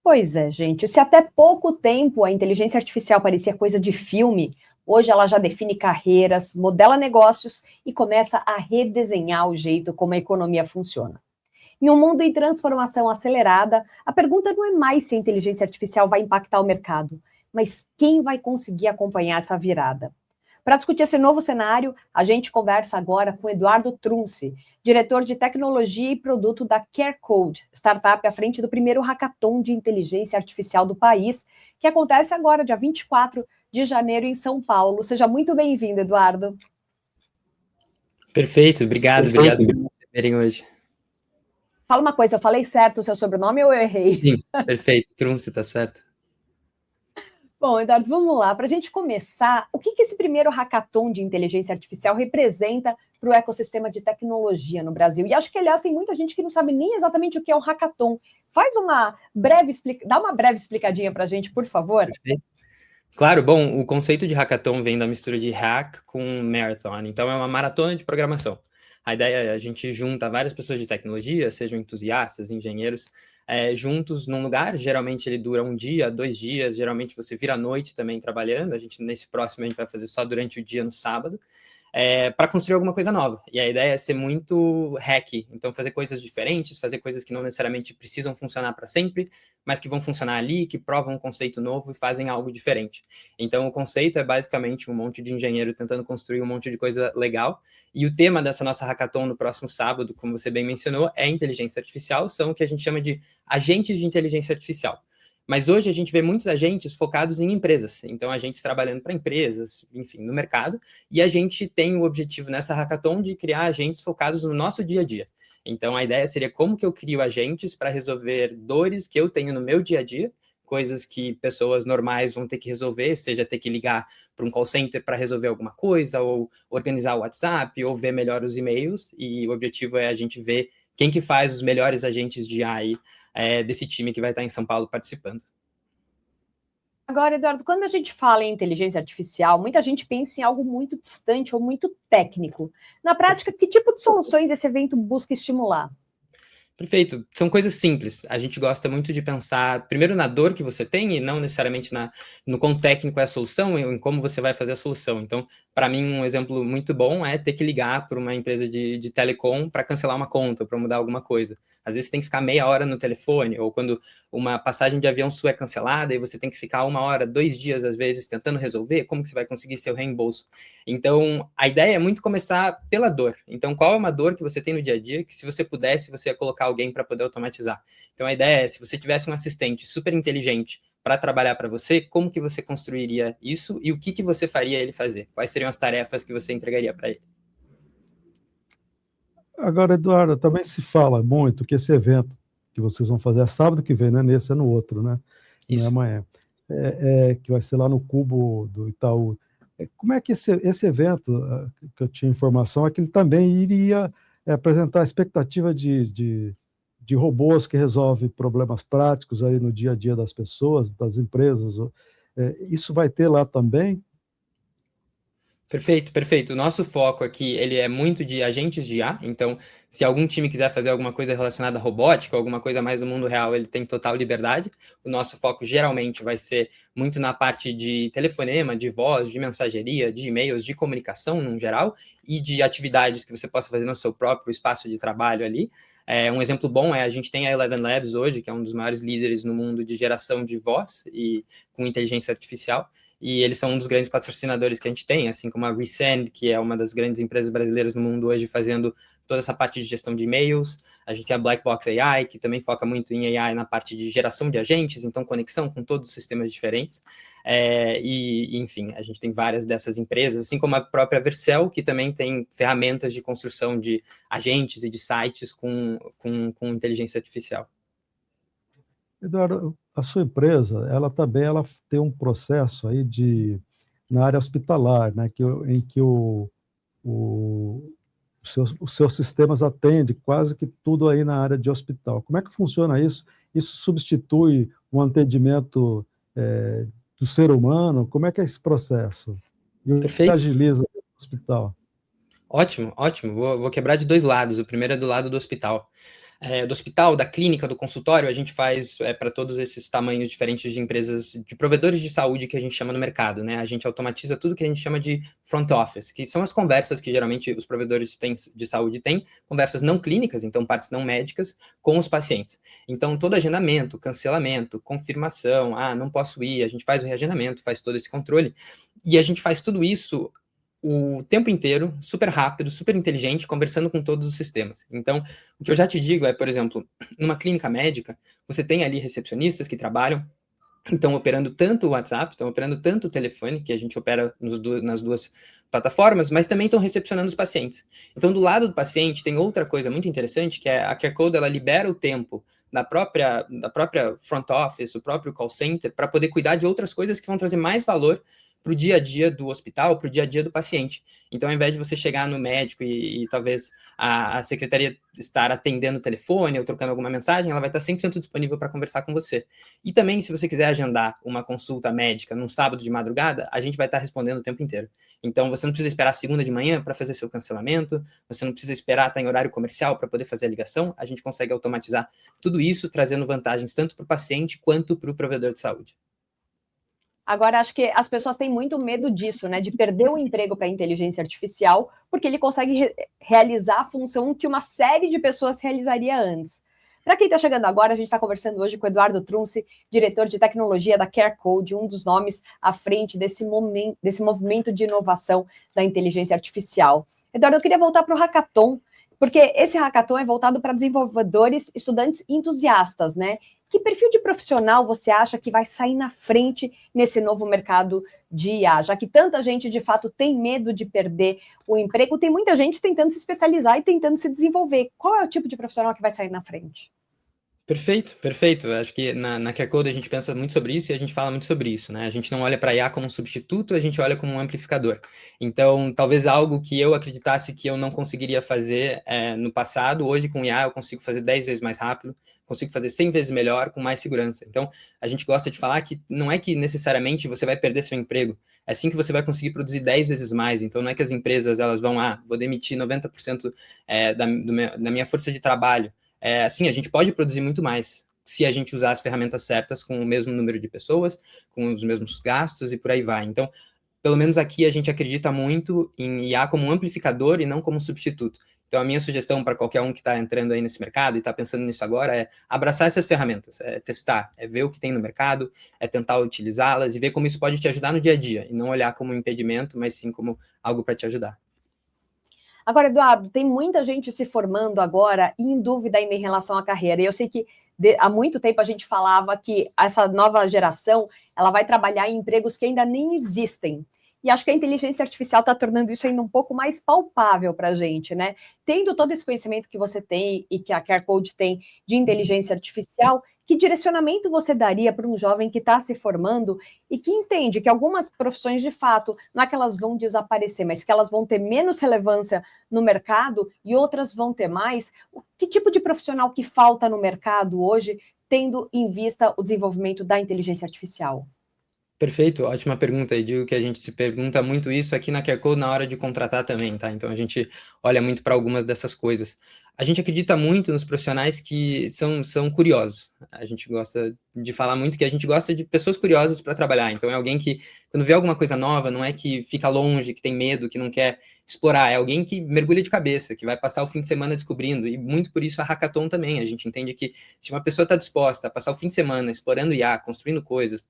Pois é, gente. Se até pouco tempo a inteligência artificial parecia coisa de filme, hoje ela já define carreiras, modela negócios e começa a redesenhar o jeito como a economia funciona. Em um mundo em transformação acelerada, a pergunta não é mais se a inteligência artificial vai impactar o mercado, mas quem vai conseguir acompanhar essa virada. Para discutir esse novo cenário, a gente conversa agora com Eduardo Trunce, diretor de tecnologia e produto da CareCode, startup à frente do primeiro hackathon de inteligência artificial do país, que acontece agora, dia 24 de janeiro, em São Paulo. Seja muito bem-vindo, Eduardo. Perfeito, obrigado por me receberem hoje. Fala uma coisa, eu falei certo o seu sobrenome ou eu errei? Sim, perfeito, Trunce, tá certo. Bom, Eduardo, vamos lá. Para a gente começar, o que esse primeiro hackathon de inteligência artificial representa para o ecossistema de tecnologia no Brasil? E acho que, aliás, tem muita gente que não sabe nem exatamente o que é um hackathon. Dá uma breve explicadinha para a gente, por favor. Perfeito. Claro, bom, o conceito de hackathon vem da mistura de hack com marathon, então é uma maratona de programação. A ideia é a gente junta várias pessoas de tecnologia, sejam entusiastas, engenheiros, juntos num lugar. Geralmente ele dura 1 dia, 2 dias, geralmente você vira à noite também trabalhando. Nesse próximo a gente vai fazer só durante o dia no sábado, para construir alguma coisa nova. E a ideia é ser muito hack, então fazer coisas diferentes, fazer coisas que não necessariamente precisam funcionar para sempre, mas que vão funcionar ali, que provam um conceito novo e fazem algo diferente. Então o conceito é basicamente um monte de engenheiro tentando construir um monte de coisa legal, e o tema dessa nossa hackathon no próximo sábado, como você bem mencionou, é inteligência artificial. São o que a gente chama de agentes de inteligência artificial. Mas hoje a gente vê muitos agentes focados em empresas, então agentes trabalhando para empresas, enfim, no mercado, e a gente tem o objetivo nessa hackathon de criar agentes focados no nosso dia a dia. Então a ideia seria como que eu crio agentes para resolver dores que eu tenho no meu dia a dia, coisas que pessoas normais vão ter que resolver, seja ter que ligar para um call center para resolver alguma coisa, ou organizar o WhatsApp, ou ver melhor os e-mails, e o objetivo é a gente ver quem que faz os melhores agentes de AI desse time que vai estar em São Paulo participando. Agora, Eduardo, quando a gente fala em inteligência artificial, muita gente pensa em algo muito distante ou muito técnico. Na prática, que tipo de soluções esse evento busca estimular? Perfeito. São coisas simples. A gente gosta muito de pensar, primeiro, na dor que você tem e não necessariamente no quão técnico é a solução, em como você vai fazer a solução. Então, para mim, um exemplo muito bom é ter que ligar para uma empresa de telecom para cancelar uma conta, para mudar alguma coisa. Às vezes, você tem que ficar meia hora no telefone, ou quando uma passagem de avião sua é cancelada e você tem que ficar 1 hora, 2 dias, às vezes, tentando resolver, como que você vai conseguir seu reembolso? Então, a ideia é muito começar pela dor. Então, qual é uma dor que você tem no dia a dia que, se você pudesse, você ia colocar alguém para poder automatizar? Então, a ideia é, se você tivesse um assistente super inteligente para trabalhar para você, como que você construiria isso e o que você faria ele fazer? Quais seriam as tarefas que você entregaria para ele? Agora, Eduardo, também se fala muito que esse evento que vocês vão fazer é sábado que vem, né? Nesse é no outro, né? Não Isso. é amanhã. Que vai ser lá no Cubo do Itaú. Como é que esse evento, que eu tinha informação, é que ele também iria apresentar a expectativa de robôs que resolvem problemas práticos aí no dia a dia das pessoas, das empresas. Isso vai ter lá também? Perfeito, perfeito. O nosso foco aqui, ele é muito de agentes de IA, então, se algum time quiser fazer alguma coisa relacionada à robótica, alguma coisa mais no mundo real, ele tem total liberdade. O nosso foco, geralmente, vai ser muito na parte de telefonema, de voz, de mensageria, de e-mails, de comunicação, no geral, e de atividades que você possa fazer no seu próprio espaço de trabalho ali. Um exemplo bom a gente tem a Eleven Labs hoje, que é um dos maiores líderes no mundo de geração de voz e com inteligência artificial, e eles são um dos grandes patrocinadores que a gente tem, assim como a Resend, que é uma das grandes empresas brasileiras no mundo hoje, fazendo toda essa parte de gestão de e-mails. A gente tem a Black Box AI, que também foca muito em AI na parte de geração de agentes, então conexão com todos os sistemas diferentes. Enfim, a gente tem várias dessas empresas, assim como a própria Vercel, que também tem ferramentas de construção de agentes e de sites com inteligência artificial. Eduardo, a sua empresa, ela também tem um processo aí na área hospitalar, né, em que os seus sistemas atendem quase que tudo aí na área de hospital. Como é que funciona isso? Isso substitui um atendimento do ser humano? Como é que é esse processo? E o que agiliza o hospital? Ótimo, ótimo. Vou quebrar de 2 lados. O primeiro é do lado do hospital. do hospital, da clínica, do consultório, a gente faz para todos esses tamanhos diferentes de empresas, de provedores de saúde que a gente chama no mercado, né? A gente automatiza tudo que a gente chama de front office, que são as conversas que geralmente os provedores de saúde têm, conversas não clínicas, então partes não médicas, com os pacientes. Então, todo agendamento, cancelamento, confirmação, não posso ir, a gente faz o reagendamento, faz todo esse controle, e a gente faz tudo isso o tempo inteiro, super rápido, super inteligente, conversando com todos os sistemas. Então, o que eu já te digo é, por exemplo, numa clínica médica, você tem ali recepcionistas que trabalham, estão operando tanto o WhatsApp, estão operando tanto o telefone, que a gente opera nas duas plataformas, mas também estão recepcionando os pacientes. Então, do lado do paciente, tem outra coisa muito interessante, que é a CareCode, ela libera o tempo da própria front office, o próprio call center, para poder cuidar de outras coisas que vão trazer mais valor para o dia a dia do hospital, para o dia a dia do paciente. Então, ao invés de você chegar no médico e talvez a secretaria estar atendendo o telefone ou trocando alguma mensagem, ela vai estar 100% disponível para conversar com você. E também, se você quiser agendar uma consulta médica num sábado de madrugada, a gente vai estar respondendo o tempo inteiro. Então, você não precisa esperar segunda de manhã para fazer seu cancelamento, você não precisa esperar estar em horário comercial para poder fazer a ligação, a gente consegue automatizar tudo isso, trazendo vantagens tanto para o paciente quanto para o provedor de saúde. Agora, acho que as pessoas têm muito medo disso, né? De perder o emprego para a inteligência artificial, porque ele consegue realizar a função que uma série de pessoas realizaria antes. Para quem está chegando agora, a gente está conversando hoje com o Eduardo Trunce, diretor de tecnologia da CareCode, um dos nomes à frente desse movimento de inovação da inteligência artificial. Eduardo, eu queria voltar para o Hackathon, porque esse Hackathon é voltado para desenvolvedores, estudantes entusiastas, né? Que perfil de profissional você acha que vai sair na frente nesse novo mercado de IA? Já que tanta gente, de fato, tem medo de perder o emprego, tem muita gente tentando se especializar e tentando se desenvolver. Qual é o tipo de profissional que vai sair na frente? Perfeito, perfeito. Eu acho que na CareCode a gente pensa muito sobre isso e a gente fala muito sobre isso, né? A gente não olha para a IA como um substituto, a gente olha como um amplificador. Então, talvez algo que eu acreditasse que eu não conseguiria fazer no passado, hoje com IA eu consigo fazer 10 vezes mais rápido, consigo fazer 100 vezes melhor, com mais segurança. Então, a gente gosta de falar que não é que necessariamente você vai perder seu emprego, é sim que você vai conseguir produzir 10 vezes mais. Então, não é que as empresas elas vão, vou demitir 90% da minha força de trabalho. Assim, a gente pode produzir muito mais se a gente usar as ferramentas certas com o mesmo número de pessoas, com os mesmos gastos e por aí vai. Então, pelo menos aqui a gente acredita muito em IA como um amplificador e não como um substituto. Então, a minha sugestão para qualquer um que está entrando aí nesse mercado e está pensando nisso agora é abraçar essas ferramentas, é testar, é ver o que tem no mercado, é tentar utilizá-las e ver como isso pode te ajudar no dia a dia, e não olhar como um impedimento, mas sim como algo para te ajudar. Agora, Eduardo, tem muita gente se formando agora em dúvida ainda em relação à carreira. E eu sei que há muito tempo a gente falava que essa nova geração ela vai trabalhar em empregos que ainda nem existem. E acho que a inteligência artificial está tornando isso ainda um pouco mais palpável para a gente, né? Tendo todo esse conhecimento que você tem e que a CareCode tem de inteligência artificial, que direcionamento você daria para um jovem que está se formando e que entende que algumas profissões, de fato, não é que elas vão desaparecer, mas que elas vão ter menos relevância no mercado e outras vão ter mais? Que tipo de profissional que falta no mercado hoje, tendo em vista o desenvolvimento da inteligência artificial? Perfeito, ótima pergunta. E digo que a gente se pergunta muito isso aqui na CareCode na hora de contratar também, tá? Então a gente olha muito para algumas dessas coisas. A gente acredita muito nos profissionais que são curiosos. A gente gosta de falar muito que a gente gosta de pessoas curiosas para trabalhar. Então é alguém que, quando vê alguma coisa nova, não é que fica longe, que tem medo, que não quer explorar. É alguém que mergulha de cabeça, que vai passar o fim de semana descobrindo. E muito por isso a Hackathon também. A gente entende que se uma pessoa está disposta a passar o fim de semana explorando IA, construindo coisas,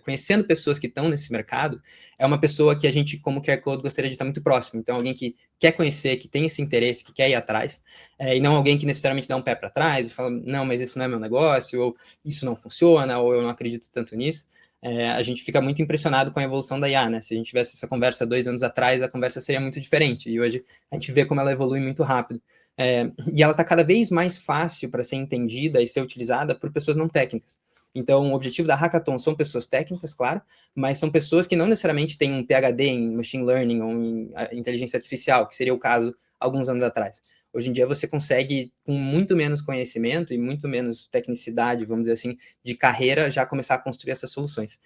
conhecendo pessoas que estão nesse mercado, é uma pessoa que a gente, como CareCode, gostaria de estar muito próximo. Então, alguém que quer conhecer, que tem esse interesse, que quer ir atrás, e não alguém que necessariamente dá um pé para trás e fala, não, mas isso não é meu negócio, ou isso não funciona, ou eu não acredito tanto nisso. A gente fica muito impressionado com a evolução da IA, né? Se a gente tivesse essa conversa 2 anos atrás, a conversa seria muito diferente, e hoje a gente vê como ela evolui muito rápido. E ela está cada vez mais fácil para ser entendida e ser utilizada por pessoas não técnicas. Então, o objetivo da Hackathon são pessoas técnicas, claro, mas são pessoas que não necessariamente têm um PhD em Machine Learning ou em inteligência artificial, que seria o caso alguns anos atrás. Hoje em dia, você consegue, com muito menos conhecimento e muito menos tecnicidade, vamos dizer assim, de carreira, já começar a construir essas soluções.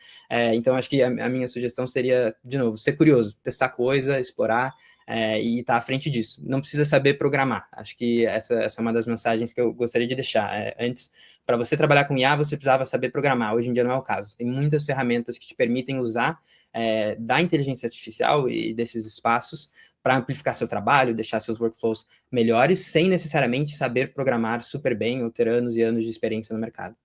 Então, acho que a minha sugestão seria, de novo, ser curioso, testar coisa, explorar, e está à frente disso. Não precisa saber programar. Acho que essa é uma das mensagens que eu gostaria de deixar. Antes, para você trabalhar com IA, você precisava saber programar. Hoje em dia não é o caso. Tem muitas ferramentas que te permitem usar da inteligência artificial e desses espaços para amplificar seu trabalho, deixar seus workflows melhores, sem necessariamente saber programar super bem ou ter anos e anos de experiência no mercado.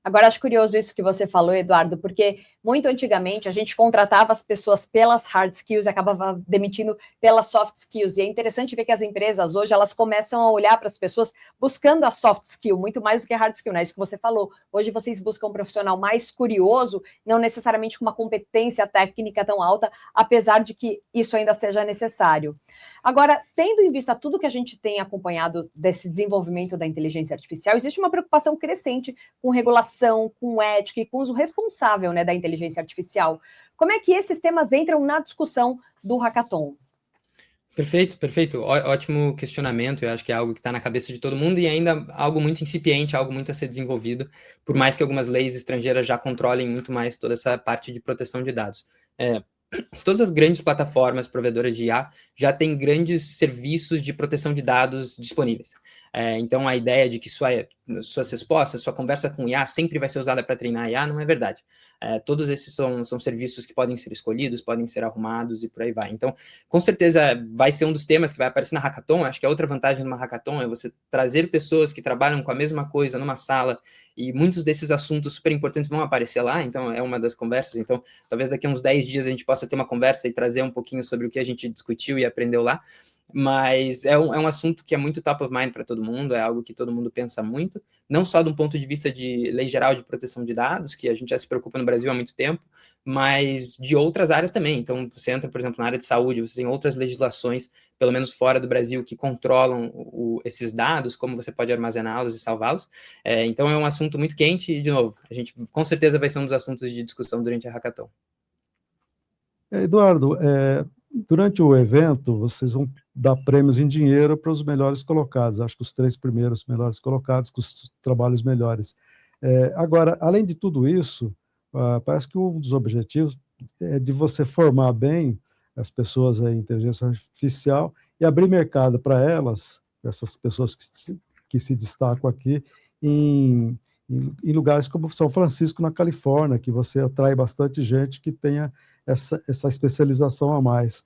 Agora, acho curioso isso que você falou, Eduardo, porque muito antigamente a gente contratava as pessoas pelas hard skills e acabava demitindo pelas soft skills. E é interessante ver que as empresas hoje, elas começam a olhar para as pessoas buscando a soft skill, muito mais do que a hard skill, né? Isso que você falou. Hoje vocês buscam um profissional mais curioso, não necessariamente com uma competência técnica tão alta, apesar de que isso ainda seja necessário. Agora, tendo em vista tudo que a gente tem acompanhado desse desenvolvimento da inteligência artificial, existe uma preocupação crescente com regulação, com ética e com uso responsável, né, da inteligência artificial. Como é que esses temas entram na discussão do Hackathon? Perfeito. Ótimo questionamento. Eu acho que é algo que está na cabeça de todo mundo e ainda algo muito incipiente, algo muito a ser desenvolvido, por mais que algumas leis estrangeiras já controlem muito mais toda essa parte de proteção de dados. Todas as grandes plataformas provedoras de IA já têm grandes serviços de proteção de dados disponíveis. Então, a ideia de que suas respostas, sua conversa com IA sempre vai ser usada para treinar IA não é verdade. Todos esses são serviços que podem ser escolhidos, podem ser arrumados e por aí vai. Então, com certeza, vai ser um dos temas que vai aparecer na Hackathon. Acho que a outra vantagem de uma Hackathon é você trazer pessoas que trabalham com a mesma coisa numa sala e muitos desses assuntos super importantes vão aparecer lá. Então, é uma das conversas. Então, talvez daqui a uns 10 dias a gente possa ter uma conversa e trazer um pouquinho sobre o que a gente discutiu e aprendeu lá. Mas é um assunto que é muito top of mind para todo mundo, é algo que todo mundo pensa muito, não só de um ponto de vista de lei geral de proteção de dados, que a gente já se preocupa no Brasil há muito tempo, mas de outras áreas também. Então, você entra, por exemplo, na área de saúde, você tem outras legislações, pelo menos fora do Brasil, que controlam esses dados, como você pode armazená-los e salvá-los. Então, é um assunto muito quente e, de novo, a gente com certeza vai ser um dos assuntos de discussão durante a Hackathon. Eduardo, durante o evento, vocês vão dar prêmios em dinheiro para os melhores colocados, acho que os 3 primeiros melhores colocados, com os trabalhos melhores. Agora, além de tudo isso, parece que um dos objetivos é de você formar bem as pessoas em inteligência artificial e abrir mercado para elas, essas pessoas que se destacam aqui, em lugares como São Francisco, na Califórnia, que você atrai bastante gente que tenha essa especialização a mais.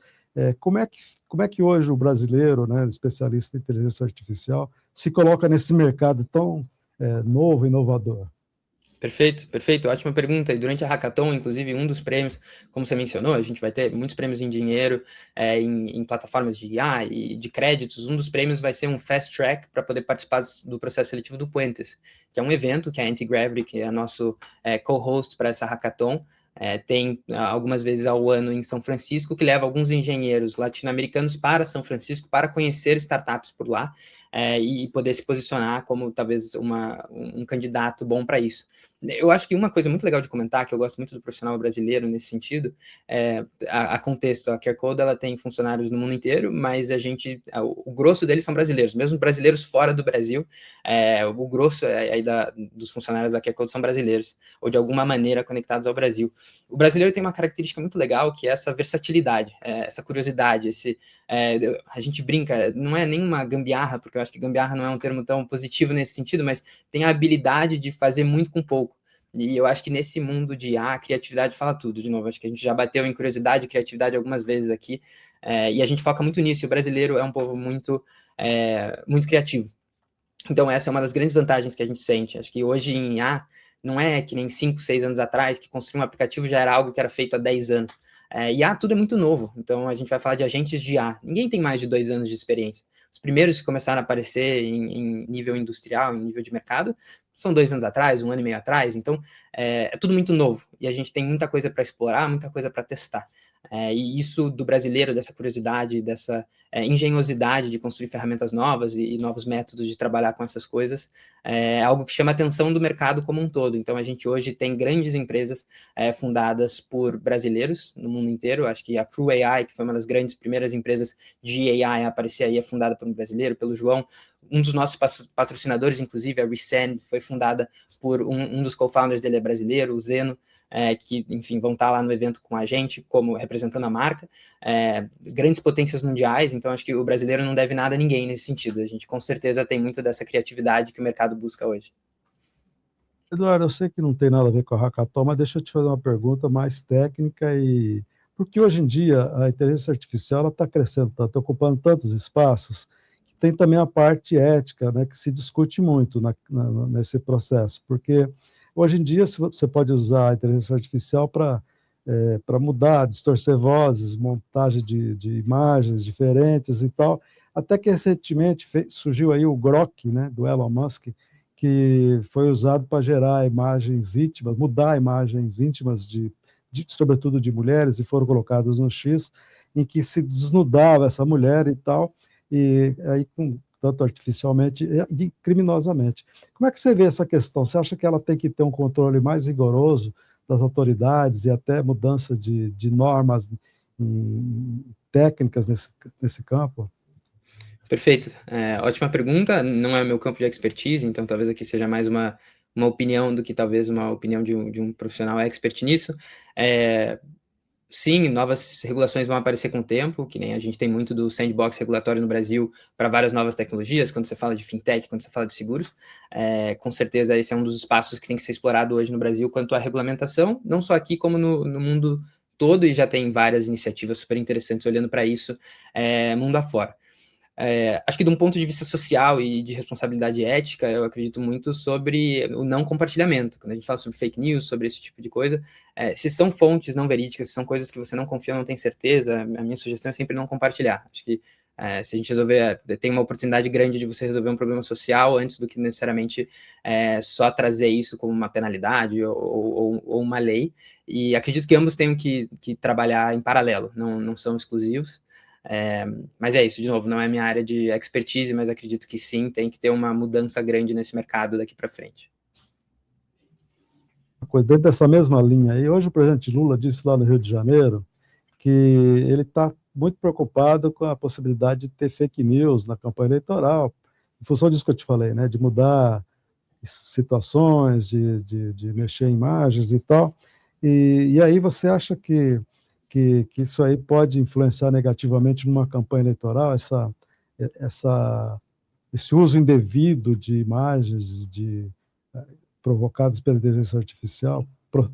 Como é que hoje o brasileiro, né, especialista em inteligência artificial, se coloca nesse mercado tão novo e inovador? Perfeito, ótima pergunta. E durante a Hackathon, inclusive, um dos prêmios, como você mencionou, a gente vai ter muitos prêmios em dinheiro, em plataformas de IA e de créditos. Um dos prêmios vai ser um fast track para poder participar do processo seletivo do Puentes, que é um evento que a Antigravity, que é nosso co-host para essa Hackathon, tem algumas vezes ao ano em São Francisco, que leva alguns engenheiros latino-americanos para São Francisco para conhecer startups por lá e poder se posicionar como talvez um candidato bom para isso. Eu acho que uma coisa muito legal de comentar, que eu gosto muito do profissional brasileiro nesse sentido, a contexto, a QueerCode ela tem funcionários no mundo inteiro, mas o grosso deles são brasileiros, mesmo brasileiros fora do Brasil, o grosso aí dos funcionários da QueerCode são brasileiros, ou de alguma maneira conectados ao Brasil. O brasileiro tem uma característica muito legal, que é essa versatilidade, essa curiosidade, a gente brinca, não é nenhuma gambiarra, porque eu acho que gambiarra não é um termo tão positivo nesse sentido, mas tem a habilidade de fazer muito com pouco. E eu acho que nesse mundo de IA, a criatividade fala tudo. De novo, acho que a gente já bateu em curiosidade e criatividade algumas vezes aqui, e a gente foca muito nisso. E o brasileiro é um povo muito criativo. Então, essa é uma das grandes vantagens que a gente sente. Acho que hoje em IA, não é que nem 5, 6 anos atrás, que construir um aplicativo já era algo que era feito há 10 anos. IA, tudo é muito novo. Então, a gente vai falar de agentes de IA. Ninguém tem mais de 2 anos de experiência. Os primeiros que começaram a aparecer em nível industrial, em nível de mercado, são 2 anos atrás, 1 ano e meio atrás. Então, é tudo muito novo. E a gente tem muita coisa para explorar, muita coisa para testar. E isso do brasileiro, dessa curiosidade, dessa engenhosidade de construir ferramentas novas e novos métodos de trabalhar com essas coisas, é algo que chama a atenção do mercado como um todo. Então, a gente hoje tem grandes empresas fundadas por brasileiros no mundo inteiro. Acho que a Crew AI, que foi uma das grandes primeiras empresas de AI a aparecer aí, é fundada por um brasileiro, pelo João. Um dos nossos patrocinadores, inclusive, a Resend, foi fundada por um dos co-founders dele, é brasileiro, o Zeno. que, enfim, vão estar lá no evento com a gente, como representando a marca, grandes potências mundiais, então acho que o brasileiro não deve nada a ninguém nesse sentido. A gente com certeza tem muito dessa criatividade que o mercado busca hoje. Eduardo, eu sei que não tem nada a ver com a Hackathon, mas deixa eu te fazer uma pergunta mais técnica porque hoje em dia a inteligência artificial está crescendo, está ocupando tantos espaços, que tem também a parte ética, né, que se discute muito nesse processo, porque hoje em dia você pode usar a inteligência artificial para mudar, distorcer vozes, montagem de imagens diferentes e tal, até que recentemente surgiu aí o Grok, né, do Elon Musk, que foi usado para gerar imagens íntimas, mudar imagens íntimas sobretudo de mulheres, e foram colocadas no X, em que se desnudava essa mulher e tal, e aí tanto artificialmente e criminosamente. Como é que você vê essa questão? Você acha que ela tem que ter um controle mais rigoroso das autoridades e até mudança de normas técnicas nesse campo? Perfeito. Ótima pergunta. Não é meu campo de expertise, então talvez aqui seja mais uma opinião do que talvez uma opinião de um profissional expert nisso. Sim, novas regulações vão aparecer com o tempo, que nem a gente tem muito do sandbox regulatório no Brasil para várias novas tecnologias, quando você fala de fintech, quando você fala de seguros. Com certeza esse é um dos espaços que tem que ser explorado hoje no Brasil quanto à regulamentação, não só aqui como no mundo todo, e já tem várias iniciativas super interessantes olhando para isso mundo afora. Acho que de um ponto de vista social e de responsabilidade ética, eu acredito muito sobre o não compartilhamento. Quando a gente fala sobre fake news, sobre esse tipo de coisa, se são fontes não verídicas, se são coisas que você não confia, não tem certeza, a minha sugestão é sempre não compartilhar. Acho que se a gente resolver, tem uma oportunidade grande de você resolver um problema social antes do que necessariamente só trazer isso como uma penalidade ou uma lei. E acredito que ambos tenham que trabalhar em paralelo, não são exclusivos. Mas é isso, de novo, não é minha área de expertise, mas acredito que sim, tem que ter uma mudança grande nesse mercado daqui para frente. Dentro dessa mesma linha aí, hoje o presidente Lula disse lá no Rio de Janeiro que ele está muito preocupado com a possibilidade de ter fake news na campanha eleitoral, em função disso que eu te falei, né, de mudar situações, de mexer em imagens e tal, e aí você acha que isso aí pode influenciar negativamente numa campanha eleitoral, esse uso indevido de imagens provocadas pela inteligência artificial,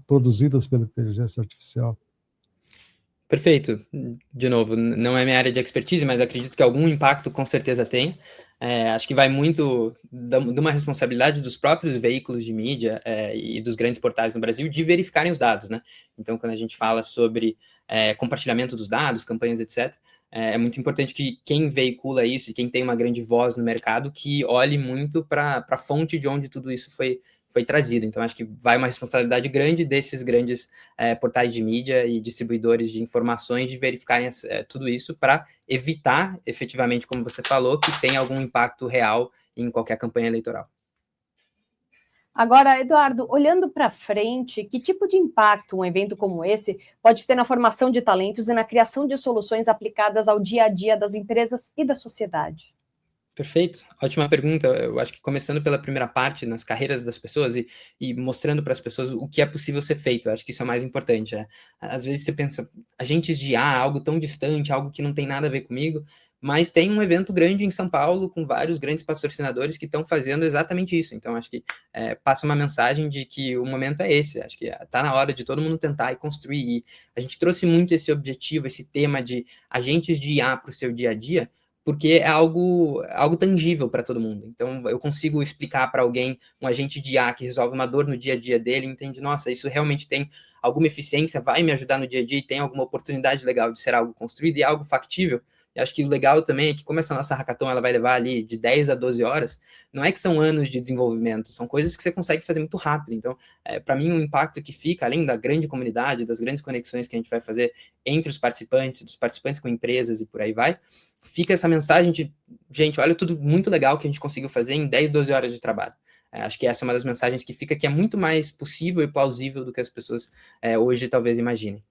produzidas pela inteligência artificial? Perfeito. De novo, não é minha área de expertise, mas acredito que algum impacto com certeza tem. Acho que vai muito de uma responsabilidade dos próprios veículos de mídia e dos grandes portais no Brasil de verificarem os dados, né? Então, quando a gente fala sobre compartilhamento dos dados, campanhas, etc., é muito importante que quem veicula isso, quem tem uma grande voz no mercado, que olhe muito para a fonte de onde tudo isso foi trazido. Então, acho que vai uma responsabilidade grande desses grandes portais de mídia e distribuidores de informações de verificarem tudo isso para evitar, efetivamente, como você falou, que tenha algum impacto real em qualquer campanha eleitoral. Agora, Eduardo, olhando para frente, que tipo de impacto um evento como esse pode ter na formação de talentos e na criação de soluções aplicadas ao dia a dia das empresas e da sociedade? Perfeito, ótima pergunta. Eu acho que começando pela primeira parte, nas carreiras das pessoas e mostrando para as pessoas o que é possível ser feito, eu acho que isso é o mais importante. Às vezes você pensa, agentes de algo tão distante, algo que não tem nada a ver comigo, mas tem um evento grande em São Paulo com vários grandes patrocinadores que estão fazendo exatamente isso. Então, acho que passa uma mensagem de que o momento é esse. Acho que está na hora de todo mundo tentar e construir. E a gente trouxe muito esse objetivo, esse tema de agentes de IA para o seu dia a dia, porque é algo tangível para todo mundo. Então, eu consigo explicar para alguém, um agente de IA que resolve uma dor no dia a dia dele, entende, nossa, isso realmente tem alguma eficiência, vai me ajudar no dia a dia e tem alguma oportunidade legal de ser algo construído e algo factível. E acho que o legal também é que, como essa nossa hackathon ela vai levar ali de 10 a 12 horas, não é que são anos de desenvolvimento, são coisas que você consegue fazer muito rápido. Então, para mim, o impacto que fica, além da grande comunidade, das grandes conexões que a gente vai fazer entre os participantes, dos participantes com empresas e por aí vai, fica essa mensagem de, gente, olha tudo muito legal que a gente conseguiu fazer em 10, 12 horas de trabalho. Acho que essa é uma das mensagens que fica, que é muito mais possível e plausível do que as pessoas hoje talvez imaginem.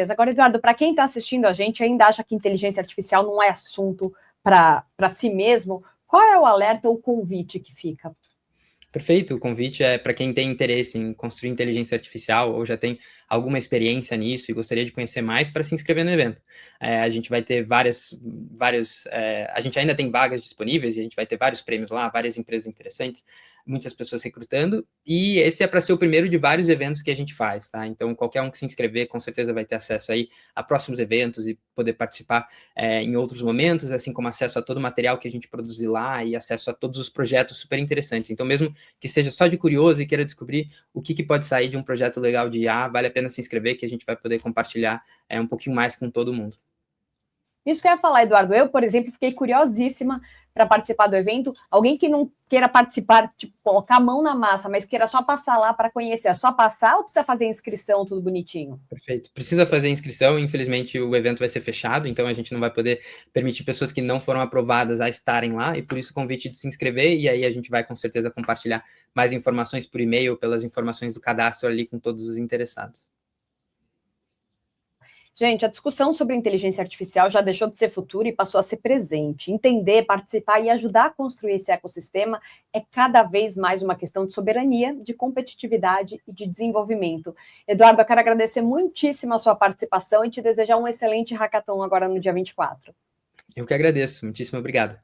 Agora, Eduardo, para quem está assistindo a gente ainda acha que inteligência artificial não é assunto para si mesmo, qual é o alerta ou o convite que fica? Perfeito, o convite é para quem tem interesse em construir inteligência artificial ou já tem alguma experiência nisso e gostaria de conhecer mais para se inscrever no evento. A gente vai ter a gente ainda tem vagas disponíveis e a gente vai ter vários prêmios lá, várias empresas interessantes, muitas pessoas recrutando, e esse é para ser o primeiro de vários eventos que a gente faz, tá? Então, qualquer um que se inscrever, com certeza vai ter acesso aí a próximos eventos e poder participar em outros momentos, assim como acesso a todo o material que a gente produzir lá e acesso a todos os projetos super interessantes. Então, mesmo que seja só de curioso e queira descobrir o que pode sair de um projeto legal de IA, vale a pena se inscrever, que a gente vai poder compartilhar um pouquinho mais com todo mundo. Isso que eu ia falar, Eduardo. Eu, por exemplo, fiquei curiosíssima para participar do evento. Alguém que não queira participar, tipo, colocar a mão na massa, mas queira só passar lá para conhecer. É só passar ou precisa fazer inscrição, tudo bonitinho? Perfeito. Precisa fazer inscrição, infelizmente o evento vai ser fechado, então a gente não vai poder permitir pessoas que não foram aprovadas a estarem lá, e por isso o convite de se inscrever, e aí a gente vai com certeza compartilhar mais informações por e-mail, pelas informações do cadastro ali com todos os interessados. Gente, a discussão sobre inteligência artificial já deixou de ser futuro e passou a ser presente. Entender, participar e ajudar a construir esse ecossistema é cada vez mais uma questão de soberania, de competitividade e de desenvolvimento. Eduardo, eu quero agradecer muitíssimo a sua participação e te desejar um excelente hackathon agora no dia 24. Eu que agradeço. Muitíssimo obrigado.